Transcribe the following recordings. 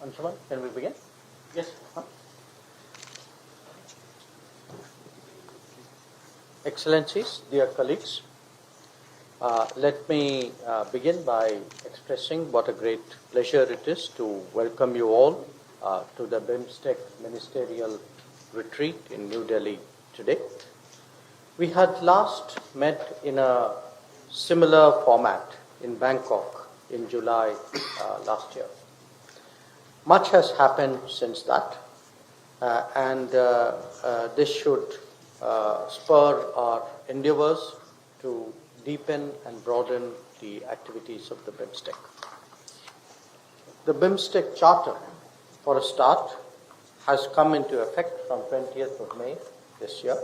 Anshuman, can we begin? Yes. Excellencies, dear colleagues, let me begin by expressing what a great pleasure it is to welcome you all to the BIMSTEC Ministerial Retreat in New Delhi today. We had last met in a similar format in Bangkok in July last year. Much has happened since that, and this should spur our endeavors to deepen and broaden the activities of the BIMSTEC. The BIMSTEC Charter, for a start, has come into effect from 20th of May this year.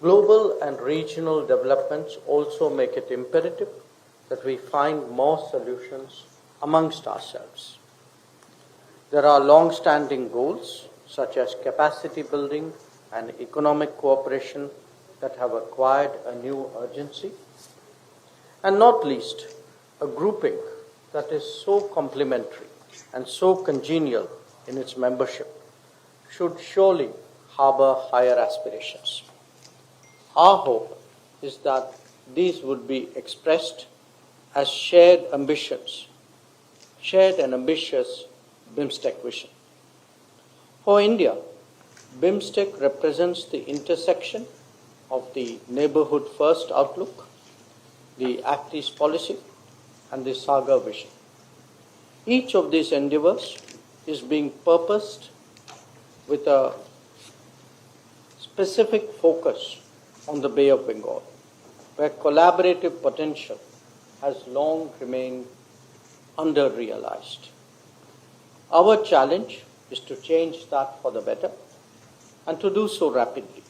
Global and regional developments also make it imperative that we find more solutions amongst ourselves. There are long-standing goals such as capacity building and economic cooperation that have acquired a new urgency, and not least, a grouping that is so complementary and so congenial in its membership should surely harbor higher aspirations. Our hope is that these would be expressed as shared and ambitious BIMSTEC vision. For India, BIMSTEC represents the intersection of the neighborhood first outlook, the Act East policy, and the Saga vision. Each of these endeavors is being purposed with a specific focus on the Bay of Bengal, where collaborative potential has long remained under-realized. Our challenge is to change that for the better, and to do so rapidly.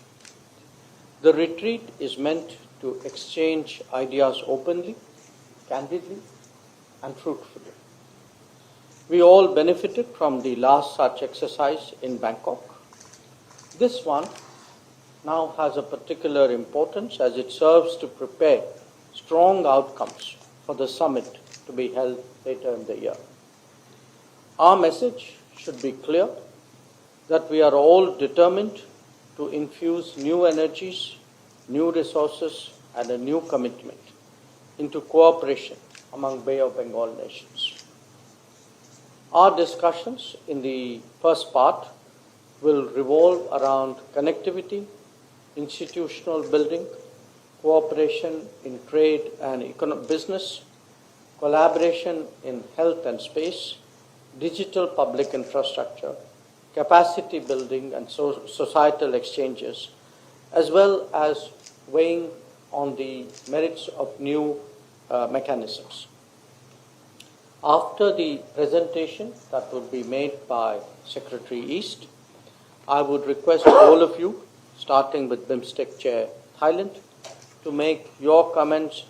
The retreat is meant to exchange ideas openly, candidly, and fruitfully. We all benefited from the last such exercise in Bangkok. This one now has a particular importance as it serves to prepare strong outcomes for the summit to be held later in the year. Our message should be clear that we are all determined to infuse new energies, new resources, and a new commitment into cooperation among Bay of Bengal nations. Our discussions in the first part will revolve around connectivity, institutional building, cooperation in trade and business, collaboration in health and space, digital public infrastructure, capacity building and societal exchanges, as well as weighing on the merits of new mechanisms. After the presentation that would be made by Secretary East, I would request all of you, starting with BIMSTEC Chair Thailand, to make your comments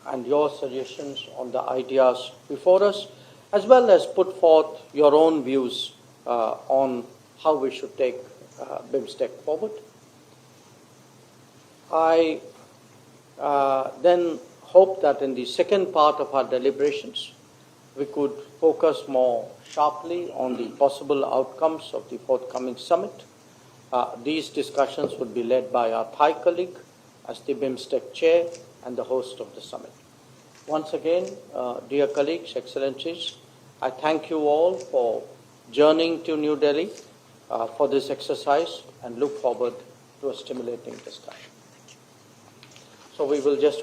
and your suggestions on the ideas before us, as well as put forth your own views on how we should take BIMSTEC forward. I then hope that in the second part of our deliberations, we could focus more sharply on the possible outcomes of the forthcoming summit. These discussions would be led by our Thai colleague as the BIMSTEC chair and the host of the summit. Once again, dear colleagues, excellencies, I thank you all for journeying to New Delhi for this exercise and look forward to a stimulating discussion. So we will just